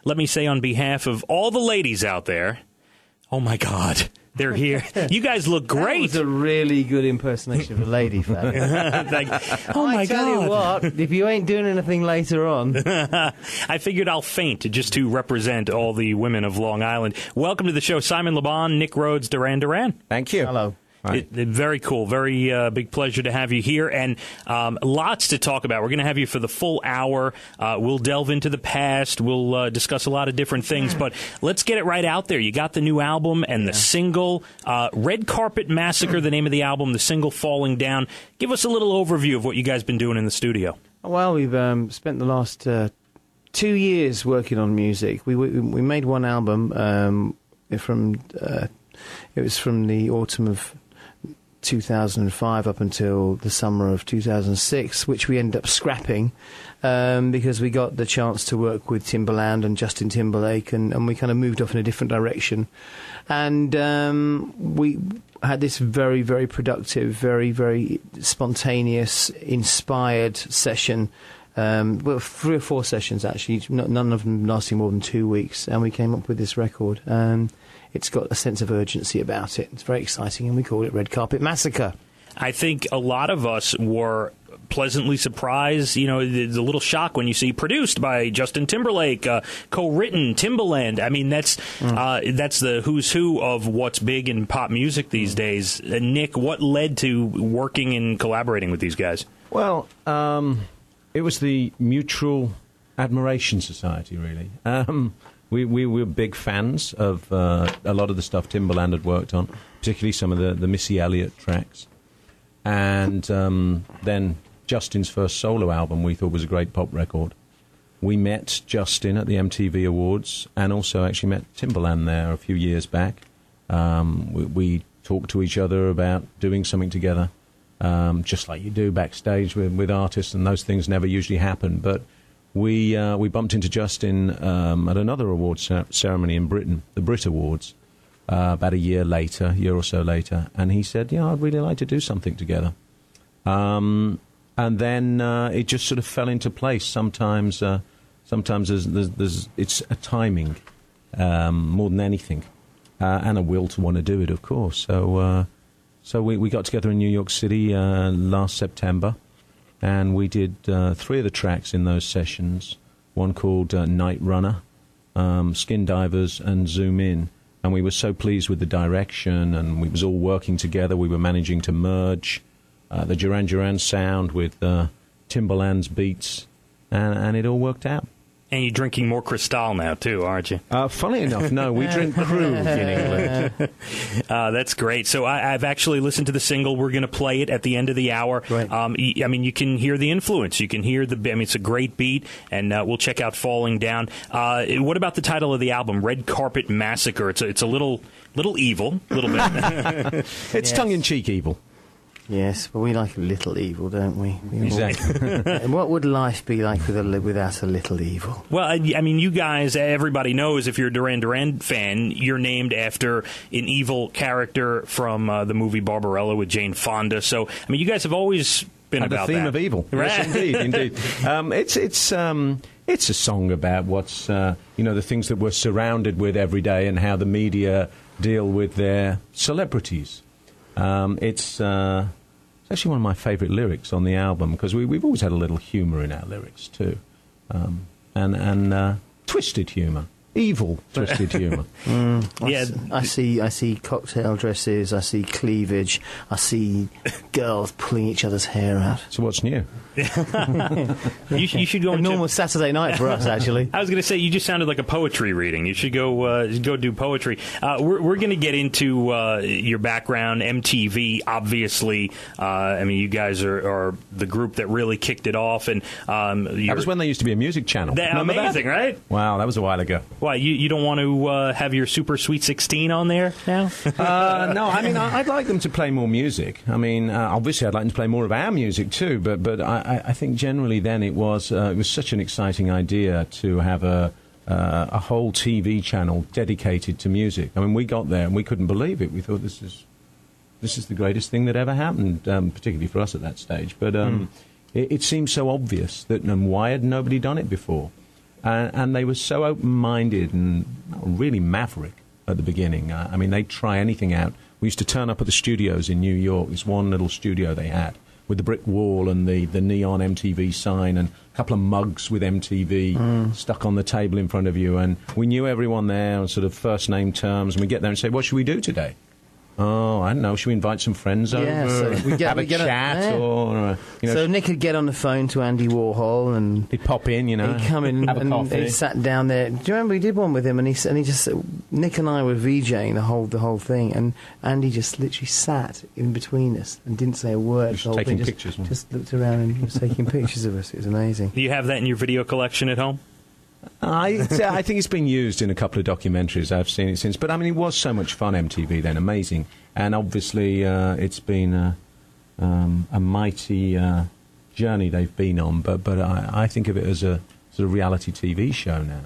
let me say on behalf of all the ladies out there, oh my God, they're here. You guys look great. That was a really good impersonation of a lady, Phathead. Oh my God. I tell you what, if you ain't doing anything later on. I figured I'll faint just to represent all the women of Long Island. Welcome to the show, Simon LeBon, Nick Rhodes, Duran Duran. Thank you. Hello. Right. Very cool. Very big pleasure to have you here, and lots to talk about. We're going to have you for the full hour. We'll delve into the past. We'll discuss a lot of different things, but let's get it right out there. You got the new album and the single, Red Carpet Massacre, the name of the album, the single Falling Down. Give us a little overview of what you guys been doing in the studio. Well, we've spent the last 2 years working on music. We made one album it was from the autumn of 2005 up until the summer of 2006, which we ended up scrapping because we got the chance to work with Timbaland and Justin Timberlake, and we kind of moved off in a different direction. And we had this very, very productive, very, very spontaneous, inspired session. Well, 3 or 4 sessions, actually, none of them lasting more than 2 weeks, and we came up with this record. It's got a sense of urgency about it. It's very exciting, and we call it Red Carpet Massacre. I think a lot of us were pleasantly surprised, the little shock when you see produced by Justin Timberlake, co-written Timbaland. I mean, that's the who's who of what's big in pop music these days. Nick, what led to working and collaborating with these guys? Well, it was the Mutual Admiration Society, really. We were big fans of a lot of the stuff Timbaland had worked on, particularly some of the Missy Elliott tracks. And then Justin's first solo album we thought was a great pop record. We met Justin at the MTV Awards and also actually met Timbaland there a few years back. We talked to each other about doing something together, just like you do backstage with artists, and those things never usually happen. But we bumped into Justin at another awards ceremony in Britain, the Brit Awards, about a year or so later, and he said, I'd really like to do something together. And then it just sort of fell into place. Sometimes it's a timing more than anything, and a will to want to do it, of course. So we got together in New York City last September, and we did 3 of the tracks in those sessions, one called Night Runner, Skin Divers, and Zoom In. And we were so pleased with the direction, and we was all working together. We were managing to merge the Duran Duran sound with Timbaland's beats, and it all worked out. And you're drinking more Cristal now, too, aren't you? Funnily enough, no. We drink Krug in England. That's great. So I've actually listened to the single. We're going to play it at the end of the hour. Right. I mean, you can hear the influence. You can hear it's a great beat, and we'll check out Falling Down. What about the title of the album, Red Carpet Massacre? It's a little evil, a little bit. It's tongue-in-cheek evil. Yes, but we like a little evil, don't we? Exactly. And what would life be like without a little evil? Well, I mean, you guys, everybody knows if you're a Duran Duran fan, you're named after an evil character from the movie Barbarella with Jane Fonda. So, I mean, you guys have always been about the theme that. of evil. Right? Yes, indeed. It's a song about what's, the things that we're surrounded with every day and how the media deal with their celebrities. It's actually one of my favourite lyrics on the album, because we've always had a little humour in our lyrics too, and twisted humour, evil twisted humour. I see cocktail dresses, I see cleavage, I see girls pulling each other's hair out. So what's new? You should go. A normal Saturday night for us, actually. I was going to say, you just sounded like a poetry reading. You should go do poetry. We're going to get into your background, MTV. Obviously, I mean, you guys are the group that really kicked it off, and that was when there used to be a music channel. Amazing, that? Right? Wow, that was a while ago. Why, you don't want to have your Super Sweet 16 on there now? No, I mean, I'd like them to play more music. I mean, obviously, I'd like them to play more of our music too. But I think generally then it was such an exciting idea to have a whole TV channel dedicated to music. I mean, we got there and we couldn't believe it. We thought this is the greatest thing that ever happened, particularly for us at that stage. But it seemed so obvious that why had nobody done it before? And they were so open-minded and really maverick at the beginning. I mean, they'd try anything out. We used to turn up at the studios in New York, this one little studio they had, with the brick wall and the neon MTV sign and a couple of mugs with MTV stuck on the table in front of you. And we knew everyone there on sort of first-name terms. And we get there and say, what should we do today? Oh, I don't know. Should we invite some friends over? So have a chat? Or, so Nick would get on the phone to Andy Warhol and he'd pop in, he'd come in have a and coffee. he sat down there. Do you remember we did one with him and he just Nick and I were VJing the whole thing and Andy just literally sat in between us and didn't say a word. Just taking pictures. Just looked around and was taking pictures of us. It was amazing. Do you have that in your video collection at home? I think it's been used in a couple of documentaries. I've seen it since. But, I mean, it was so much fun, MTV then, amazing. And obviously it's been a mighty journey they've been on. But I think of it as a sort of reality TV show now.